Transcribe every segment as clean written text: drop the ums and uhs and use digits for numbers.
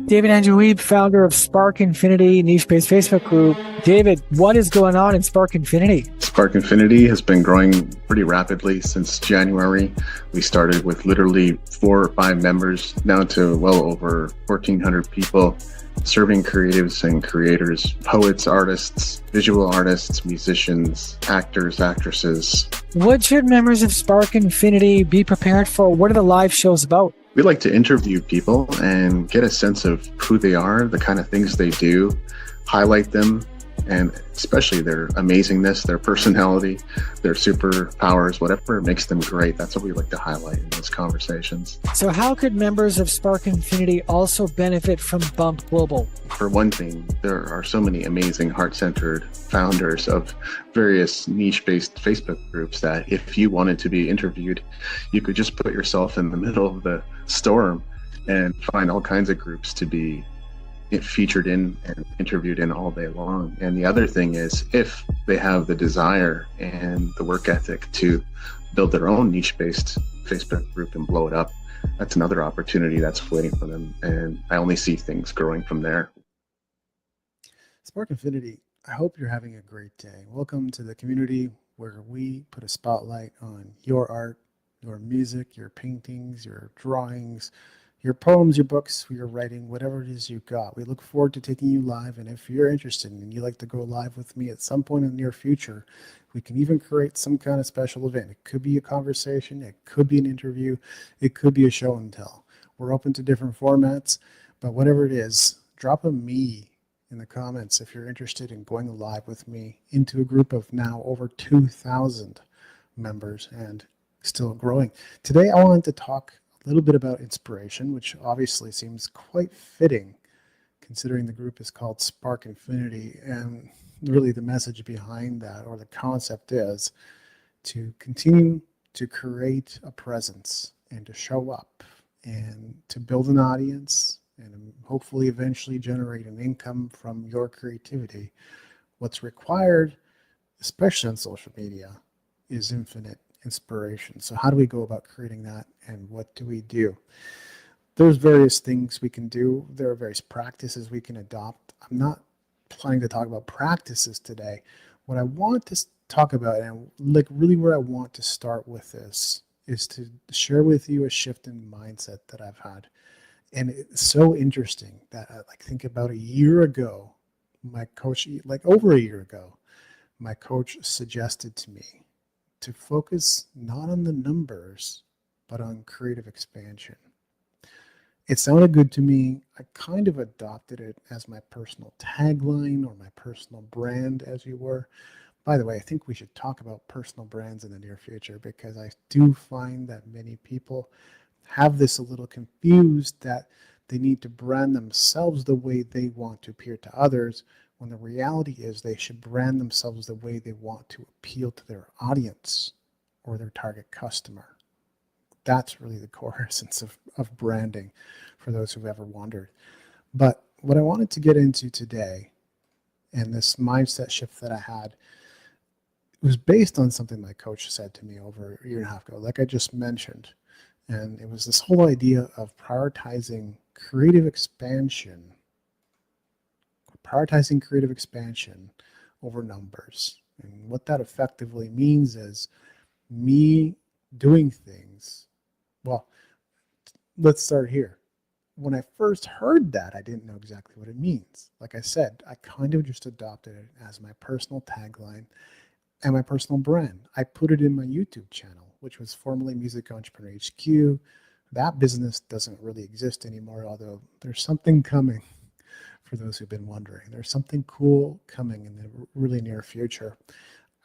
David Andrew Weeb, founder of Spark Infinity niche-based Facebook group. David, what is going on in Spark Infinity? Spark Infinity has been growing pretty rapidly since January. We started with literally 4 or 5 members, now to well over 1,400 people, serving creatives and creators, poets, artists, visual artists, musicians, actors, actresses. What should members of Spark Infinity be prepared for? What are the live shows about? We like to interview people and get a sense of who they are, the kind of things they do, highlight them, and especially their amazingness, their personality, their superpowers, whatever makes them great. That's what we like to highlight in those conversations. So how could members of Spark Infinity also benefit from Bump Global? For one thing, there are so many amazing heart-centered founders of various niche-based Facebook groups that if you wanted to be interviewed, you could just put yourself in the middle of the storm and find all kinds of groups to be featured in and interviewed in all day long. And the other thing is, if they have the desire and the work ethic to build their own niche-based Facebook group and blow it up, that's another opportunity that's waiting for them. And I only see things growing from there. Spark Infinity, I hope you're having a great day. Welcome to the community where we put a spotlight on your art, your music, your paintings, your drawings, your poems, your books, your writing, whatever it is you've got. We look forward to taking you live. And if you're interested and you'd like to go live with me at some point in the near future, we can even create some kind of special event. It could be a conversation. It could be an interview. It could be a show and tell. We're open to different formats, but whatever it is, drop a me in the comments if you're interested in going live with me into a group of now over 2,000 members and still growing. Today, I wanted to talk a little bit about inspiration, which obviously seems quite fitting considering the group is called Spark Infinity. And really the message behind that, or the concept, is to continue to create a presence and to show up and to build an audience and hopefully eventually generate an income from your creativity. What's required, especially on social media, is infinite inspiration. So how do we go about creating that, and what do we do? There's various things we can do. There are various practices we can adopt. I'm not planning to talk about practices today. What I want to talk about, and like really where I want to start with this, is to share with you a shift in mindset that I've had. And it's so interesting that I think about a year ago, my coach, like over a year ago, my coach suggested to me to focus not on the numbers, but on creative expansion. It sounded good to me. I kind of adopted it as my personal tagline or my personal brand, as you were. By the way, I think we should talk about personal brands in the near future, because I do find that many people have this a little confused that they need to brand themselves the way they want to appear to others, when the reality is they should brand themselves the way they want to appeal to their audience or their target customer. That's really the core essence of branding, for those who've ever wondered. But what I wanted to get into today, and this mindset shift that I had, was based on something my coach said to me over a year and a half ago, like I just mentioned. And it was this whole idea of prioritizing creative expansion over numbers. And what that effectively means is me doing things. Well, let's start here. When I first heard that, I didn't know exactly what it means. Like I said, I kind of just adopted it as my personal tagline and my personal brand. I put it in my YouTube channel, which was formerly Music Entrepreneur HQ. That business doesn't really exist anymore, although there's something coming. For those who've been wondering, there's something cool coming in the really near future.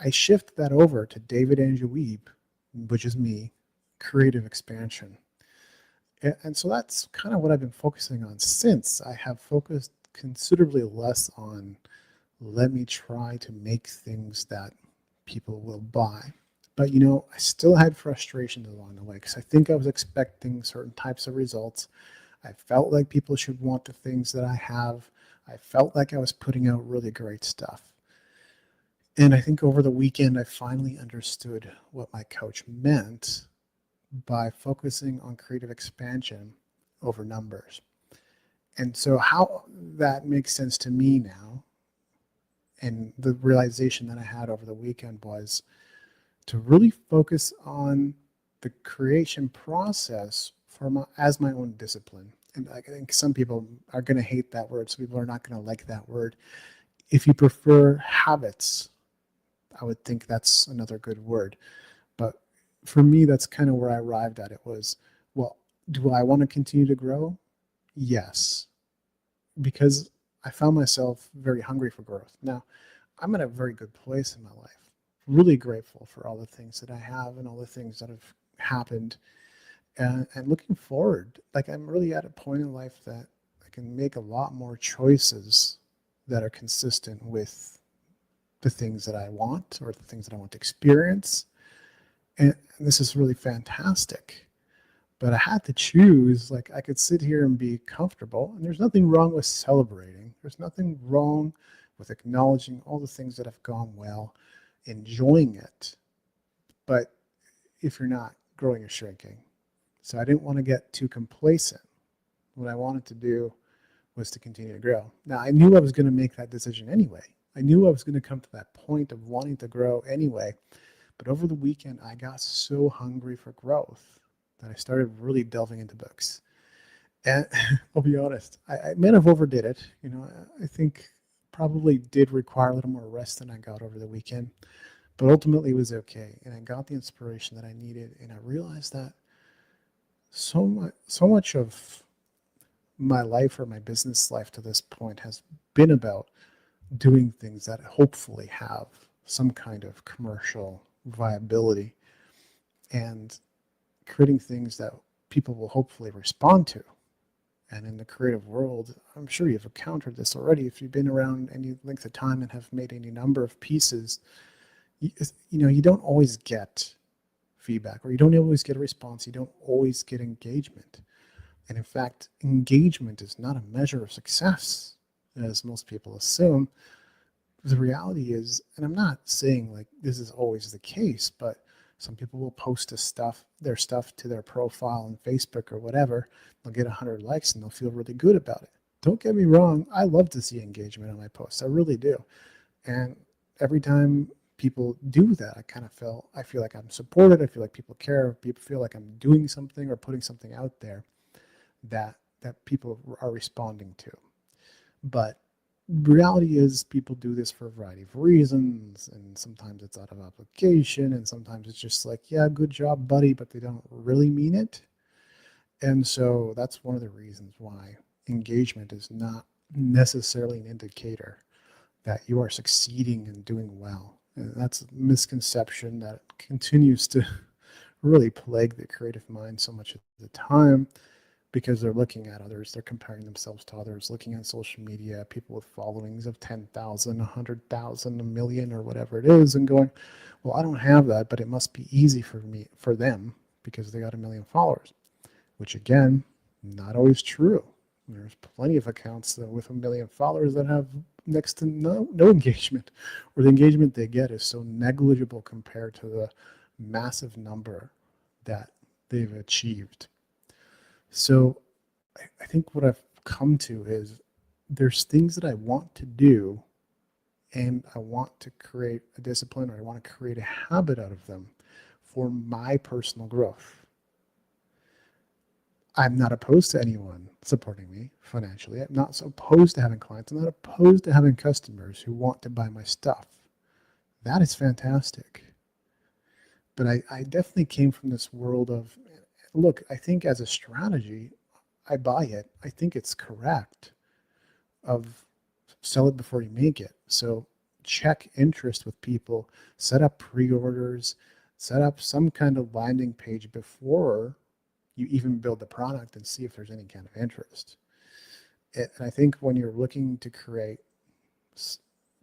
I shift that over to David Andrew Weeb, which is me, creative expansion. And so that's kind of what I've been focusing on since. I have focused considerably less on, let me try to make things that people will buy. But I still had frustrations along the way, because I think I was expecting certain types of results. I felt like people should want the things that I have. I felt like I was putting out really great stuff. And I think over the weekend, I finally understood what my coach meant by focusing on creative expansion over numbers. And so how that makes sense to me now, and the realization that I had over the weekend was to really focus on the creation process for as my own discipline. And I think some people are going to hate that word. Some people are not going to like that word. If you prefer habits, I would think that's another good word. But for me, that's kind of where I arrived at. It was, well, do I want to continue to grow? Yes, because I found myself very hungry for growth. Now, I'm in a very good place in my life. Really grateful for all the things that I have and all the things that have happened. And looking forward, like I'm really at a point in life that I can make a lot more choices that are consistent with the things that I want or the things that I want to experience. And this is really fantastic. But I had to choose, like I could sit here and be comfortable, and there's nothing wrong with celebrating. There's nothing wrong with acknowledging all the things that have gone well, enjoying it. But if you're not growing or shrinking. So I didn't want to get too complacent. What I wanted to do was to continue to grow. Now I knew I was going to make that decision anyway. I knew I was going to come to that point of wanting to grow anyway. But over the weekend, I got so hungry for growth that I started really delving into books. And I'll be honest, I may have overdid it. You know, I think probably did require a little more rest than I got over the weekend. But ultimately, it was okay. And I got the inspiration that I needed. And I realized that so much of my life or my business life to this point has been about doing things that hopefully have some kind of commercial viability and creating things that people will hopefully respond to. And in the creative world, I'm sure you've encountered this already. If you've been around any length of time and have made any number of pieces, you don't always get feedback, or you don't always get a response. You don't always get engagement. And in fact, engagement is not a measure of success, as most people assume. The reality is, and I'm not saying like this is always the case, but some people will post their stuff to their profile on Facebook or whatever. They'll get 100 likes and they'll feel really good about it. Don't get me wrong. I love to see engagement on my posts. I really do. And every time people do that, I feel like I'm supported. I feel like people care. People feel like I'm doing something or putting something out there that people are responding to. But reality is people do this for a variety of reasons, and sometimes it's out of obligation, and sometimes it's just like, yeah, good job, buddy, but they don't really mean it. And so that's one of the reasons why engagement is not necessarily an indicator that you are succeeding and doing well. And that's a misconception that continues to really plague the creative mind so much of the time, because they're looking at others, they're comparing themselves to others, looking at social media, people with followings of 10,000, 100,000, a million, or whatever it is, and going, well, I don't have that, but it must be easy for them because they got a million followers, which again, not always true. There's plenty of accounts with a million followers that have next to no engagement, or the engagement they get is so negligible compared to the massive number that they've achieved. So I think what I've come to is there's things that I want to do, and I want to create a discipline, or I want to create a habit out of them for my personal growth. I'm not opposed to anyone supporting me financially. I'm not so opposed to having clients. I'm not opposed to having customers who want to buy my stuff. That is fantastic. But I definitely came from this world of, look, I think as a strategy, I buy it. I think it's correct of sell it before you make it. So check interest with people, set up pre-orders, set up some kind of landing page before you even build the product and see if there's any kind of interest. And I think when you're looking to create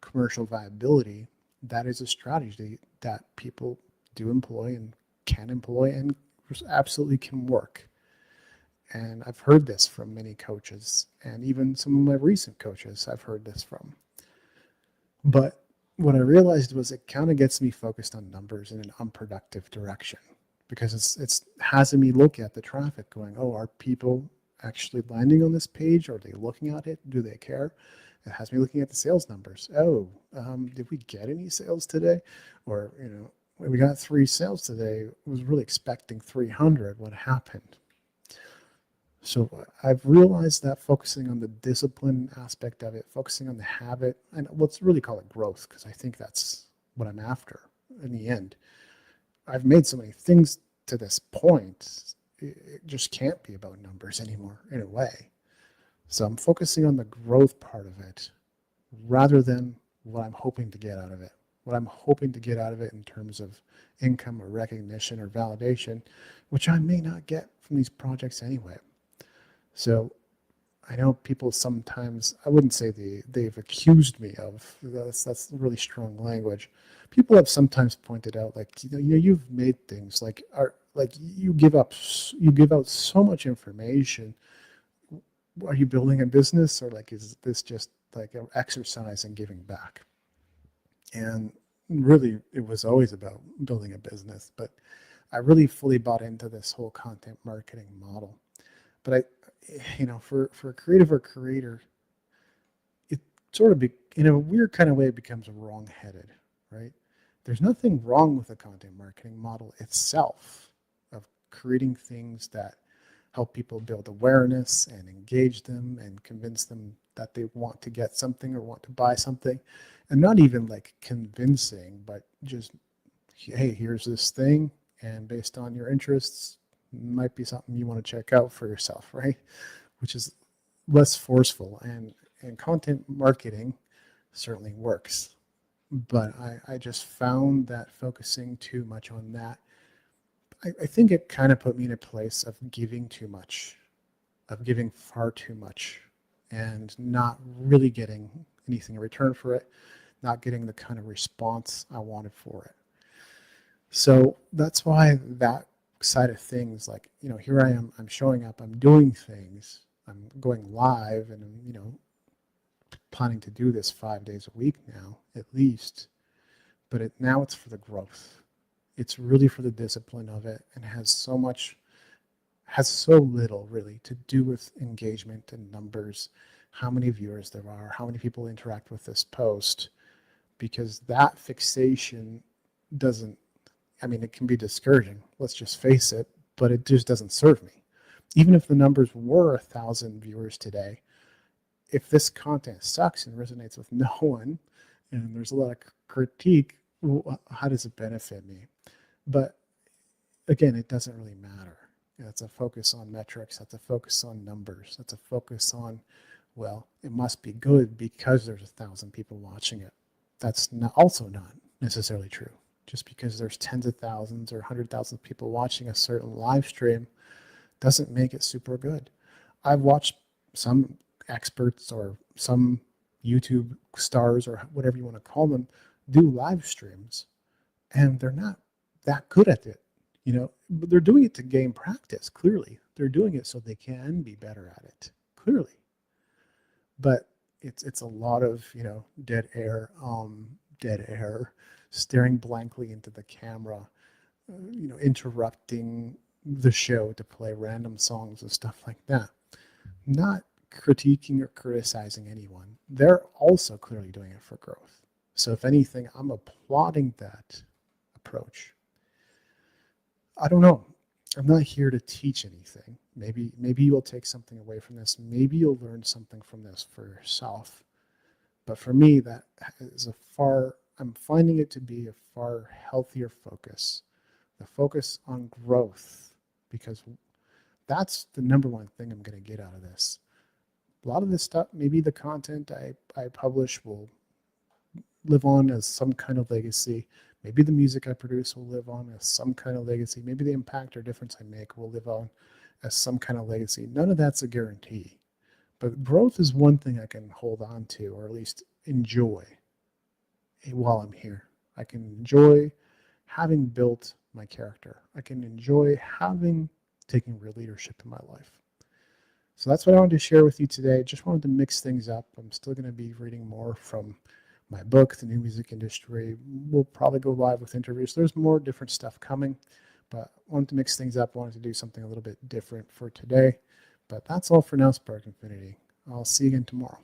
commercial viability, that is a strategy that people do employ and can employ and absolutely can work. And I've heard this from many coaches, and even some of my recent coaches I've heard this from. But what I realized was it kind of gets me focused on numbers in an unproductive direction, because it's having me look at the traffic going, oh, are people actually landing on this page? Are they looking at it? Do they care? It has me looking at the sales numbers. Oh, did we get any sales today? Or, we got 3 sales today. I was really expecting 300. What happened? So I've realized that focusing on the discipline aspect of it, focusing on the habit, and let's really call it growth, because I think that's what I'm after in the end. I've made so many things to this point, it just can't be about numbers anymore in a way. So I'm focusing on the growth part of it rather than what I'm hoping to get out of it. What I'm hoping to get out of it in terms of income or recognition or validation, which I may not get from these projects anyway. So I know people sometimes, I wouldn't say they've accused me of, that's really strong language. People have sometimes pointed out, like, you've made things like you give out so much information. Are you building a business, or like, is this just like an exercise in giving back? And really, it was always about building a business, but I really fully bought into this whole content marketing model. But for a creative or creator, it sort of, in a weird kind of way, it becomes wrong-headed, right? There's nothing wrong with the content marketing model itself, of creating things that help people build awareness and engage them and convince them that they want to get something or want to buy something. And not even like convincing, but just, hey, here's this thing, and based on your interests, might be something you want to check out for yourself, right? Which is less forceful, and content marketing certainly works. But I just found that focusing too much on that, I think it kind of put me in a place of giving too much, of giving far too much, and not really getting anything in return for it, not getting the kind of response I wanted for it. So that's why that side of things, like, here I am, I'm showing up, I'm doing things, I'm going live, and I'm, planning to do this 5 days a week now, at least. But now it's for the growth. It's really for the discipline of it, and has so little really to do with engagement and numbers, how many viewers there are, how many people interact with this post, because that fixation doesn't, it can be discouraging, let's just face it, but it just doesn't serve me. Even if the numbers were 1,000 viewers today, if this content sucks and resonates with no one, and there's a lot of critique, how does it benefit me? But again, it doesn't really matter. That's a focus on metrics. That's a focus on numbers. That's a focus on, well, it must be good because there's 1,000 people watching it. That's also not necessarily true. Just because there's tens of thousands or 100,000 people watching a certain live stream doesn't make it super good. I've watched some experts or some YouTube stars, or whatever you want to call them, do live streams, and they're not that good at it. But they're doing it to gain practice. Clearly, they're doing it so they can be better at it. Clearly, but it's a lot of dead air, staring blankly into the camera, interrupting the show to play random songs and stuff like that. Not critiquing or criticizing anyone. They're also clearly doing it for growth. So if anything, I'm applauding that approach. I don't know. I'm not here to teach anything. Maybe you'll take something away from this. Maybe you'll learn something from this for yourself. But for me, that is I'm finding it to be a far healthier focus. The focus on growth, because that's the number one thing I'm going to get out of this. A lot of this stuff, maybe the content I publish will live on as some kind of legacy. Maybe the music I produce will live on as some kind of legacy. Maybe the impact or difference I make will live on as some kind of legacy. None of that's a guarantee. But growth is one thing I can hold on to, or at least enjoy while I'm here. I can enjoy having built my character. I can enjoy taking real leadership in my life. So that's what I wanted to share with you today. Just wanted to mix things up. I'm still going to be reading more from my book, The New Music Industry. We'll probably go live with interviews. There's more different stuff coming, but I wanted to mix things up. I wanted to do something a little bit different for today. But that's all for now, Spark Infinity. I'll see you again tomorrow.